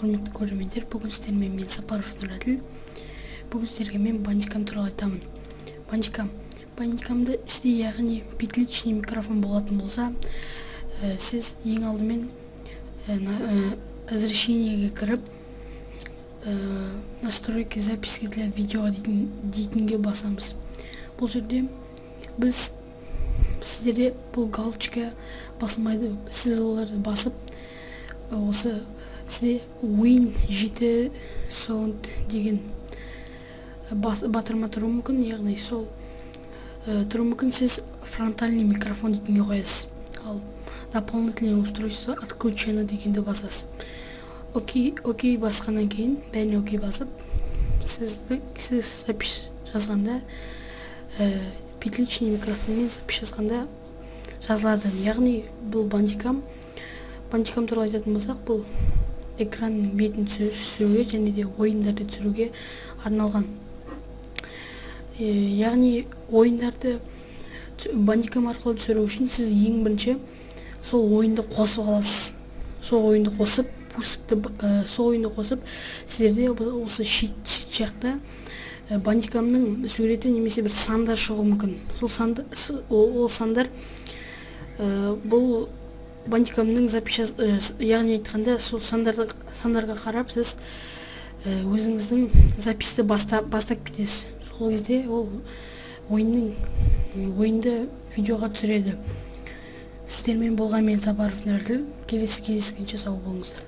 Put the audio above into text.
құрметті көрермендер, бүгін сіздермен мен Сапаров Нұрәділ. Бүгін сіздерге мен бандикам туралы айтамын. Бандикамды сізде яғни петличный микрофон болатын болса, сіз ең алдымен разрешениеге кіріп, настройки записки для видео дейтінге басамыз. Бұл жерде біз сіздерде бұл галочка басылмайды. Сіз оларды басып, осы сізде Win 7 Sound деген батырма тұру мүмкін, яғни сол тұру мүмкін. Сіз фронтальный микрофон дейтінге қоясыз. Ал дополнительное устройство отключено дегенде басасыз. Окей басқаннан кейін, дәл окей басып, сіз запись жазғанда, петличный микрофонмен запись жазғанда жазылады. Яғни бұл бандикам туралы айтатын болсақ, бұл экран бетін түсіруге және де ойындарды түсіруге арналған. Яғни ойындарды бандикам арқылы түсіру үшін сіз ең бірінші сол ойынды қосып аласыз. Сол ойынды қосып, сіздерде осы шит жақта бандикамның суреті немесе бір сандар шығуы мүмкін. Ол сандар бұл бандикамның запись, яғни айтқанда сол сандарға қарап сіз өзіңіздің записті бастап кетесіз. Сол кезде ол ойынды видеоға түсіреді. Сіздермен болған мен Сапаров Нұрәділ. Келесі кездескенше сау болыңыздар.